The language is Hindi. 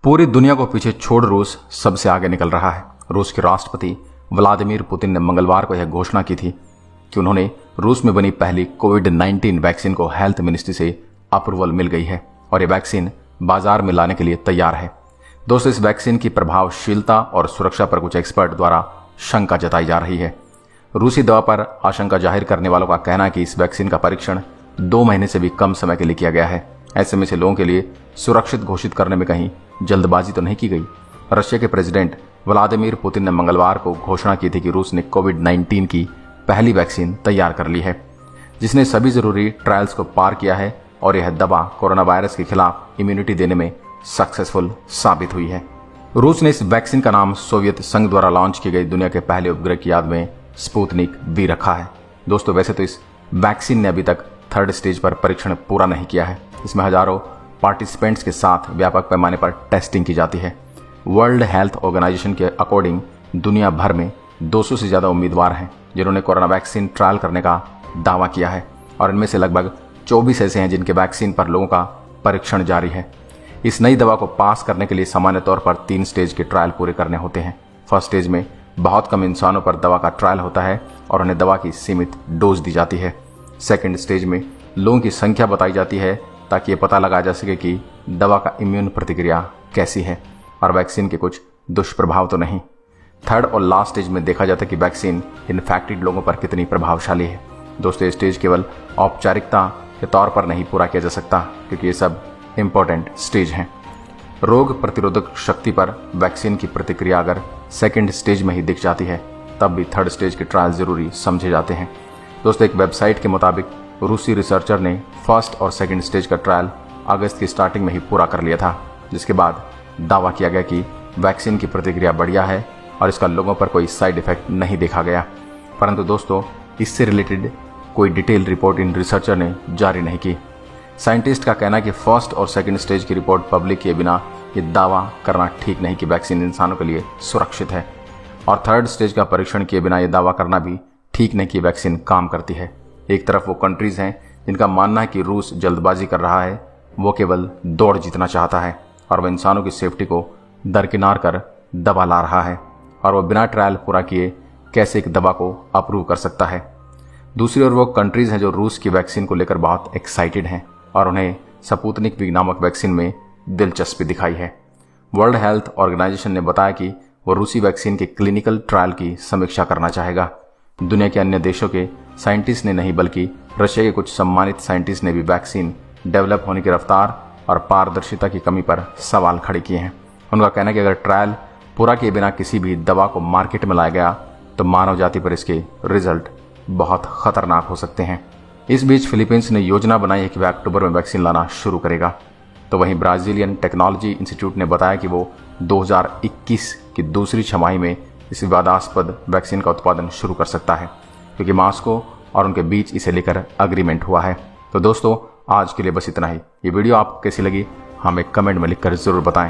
पूरी दुनिया को पीछे छोड़ रूस सबसे आगे निकल रहा है। रूस के राष्ट्रपति व्लादिमीर पुतिन ने मंगलवार को यह घोषणा की थी कि उन्होंने रूस में बनी पहली कोविड-19 वैक्सीन को हेल्थ मिनिस्ट्री से अप्रूवल मिल गई है और यह वैक्सीन बाजार में लाने के लिए तैयार है। दोस्तों, इस वैक्सीन की प्रभावशीलता और सुरक्षा पर कुछ एक्सपर्ट द्वारा शंका जताई जा रही है। रूसी दवा पर आशंका जाहिर करने वालों का कहना है कि इस वैक्सीन का परीक्षण 2 महीने से भी कम समय के लिए किया गया है। ऐसे में इसे लोगों के लिए सुरक्षित घोषित करने में कहीं जल्दबाजी तो नहीं की गई। रशिया के प्रेसिडेंट व्लादिमीर पुतिन ने मंगलवार को घोषणा की थी कि रूस ने कोविड-19 की पहली वैक्सीन तैयार कर ली है, जिसने सभी जरूरी ट्रायल्स को पार किया है और यह दवा कोरोना वायरस के खिलाफ इम्यूनिटी देने में सक्सेसफुल साबित हुई है। रूस ने इस वैक्सीन का नाम सोवियत संघ द्वारा लॉन्च की गई दुनिया के पहले उपग्रह की याद में स्पुतनिक वी रखा है। दोस्तों, वैसे तो इस वैक्सीन ने अभी तक 3rd स्टेज पर परीक्षण पूरा नहीं किया है। इसमें हजारों पार्टिसिपेंट्स के साथ व्यापक पैमाने पर टेस्टिंग की जाती है। वर्ल्ड हेल्थ ऑर्गेनाइजेशन के अकॉर्डिंग दुनिया भर में 200 से ज़्यादा उम्मीदवार हैं जिन्होंने कोरोना वैक्सीन ट्रायल करने का दावा किया है और इनमें से लगभग 24 ऐसे हैं जिनके वैक्सीन पर लोगों का परीक्षण जारी है। इस नई दवा को पास करने के लिए सामान्य तौर पर 3 स्टेज के ट्रायल पूरे करने होते हैं। फर्स्ट स्टेज में बहुत कम इंसानों पर दवा का ट्रायल होता है और उन्हें दवा की सीमित डोज दी जाती है। सेकेंड स्टेज में लोगों की संख्या बताई जाती है ताकि ये पता लगाया जा सके कि दवा का इम्यून प्रतिक्रिया कैसी है और वैक्सीन के कुछ दुष्प्रभाव तो नहीं। 3rd और लास्ट स्टेज में देखा जाता है कि वैक्सीन इन्फेक्टेड लोगों पर कितनी प्रभावशाली है। दोस्तों, ये स्टेज केवल औपचारिकता के तौर पर नहीं पूरा किया जा सकता क्योंकि ये सब इम्पोर्टेंट स्टेज हैं। रोग प्रतिरोधक शक्ति पर वैक्सीन की प्रतिक्रिया अगर 2nd स्टेज में ही दिख जाती है तब भी 3rd स्टेज के ट्रायल जरूरी समझे जाते हैं। दोस्तों, एक वेबसाइट के मुताबिक रूसी रिसर्चर ने 1st और 2nd स्टेज का ट्रायल अगस्त की स्टार्टिंग में ही पूरा कर लिया था, जिसके बाद दावा किया गया कि वैक्सीन की प्रतिक्रिया बढ़िया है और इसका लोगों पर कोई साइड इफेक्ट नहीं देखा गया। परंतु दोस्तों, इससे रिलेटेड कोई डिटेल रिपोर्ट इन रिसर्चर ने जारी नहीं की। साइंटिस्ट का कहना है कि 1st और 2nd स्टेज की रिपोर्ट पब्लिक किए बिना ये दावा करना ठीक नहीं कि वैक्सीन इंसानों के लिए सुरक्षित है और 3rd स्टेज का परीक्षण किए बिना ये दावा करना भी ठीक नहीं कि वैक्सीन काम करती है। एक तरफ वो कंट्रीज हैं जिनका मानना है कि रूस जल्दबाजी कर रहा है, वो केवल दौड़ जीतना चाहता है और वह इंसानों की सेफ्टी को दरकिनार कर दवा ला रहा है और वह बिना ट्रायल पूरा किए कैसे एक दवा को अप्रूव कर सकता है। दूसरी ओर वो कंट्रीज हैं जो रूस की वैक्सीन को लेकर बहुत एक्साइटेड हैं और उन्हें स्पुतनिक वी नामक वैक्सीन में दिलचस्पी दिखाई है। वर्ल्ड हेल्थ ऑर्गेनाइजेशन ने बताया कि वो रूसी वैक्सीन के क्लिनिकल ट्रायल की समीक्षा करना चाहेगा। दुनिया के अन्य देशों के साइंटिस्ट ने नहीं बल्कि रशिया के कुछ सम्मानित साइंटिस्ट ने भी वैक्सीन डेवलप होने की रफ्तार और पारदर्शिता की कमी पर सवाल खड़े किए हैं। उनका कहना है कि अगर ट्रायल पूरा किए बिना किसी भी दवा को मार्केट में लाया गया तो मानव जाति पर इसके रिजल्ट बहुत खतरनाक हो सकते हैं। इस बीच फिलीपींस ने योजना बनाई है कि वह अक्टूबर में वैक्सीन लाना शुरू करेगा। तो वहीं ब्राजीलियन टेक्नोलॉजी इंस्टीट्यूट ने बताया कि वो 2021 की दूसरी छमाही में इस विवादास्पद वैक्सीन का उत्पादन शुरू कर सकता है क्योंकि मॉस्को और उनके बीच इसे लेकर अग्रीमेंट हुआ है। तो दोस्तों, आज के लिए बस इतना ही। ये वीडियो आपको कैसी लगी हमें कमेंट में लिखकर जरूर बताएं।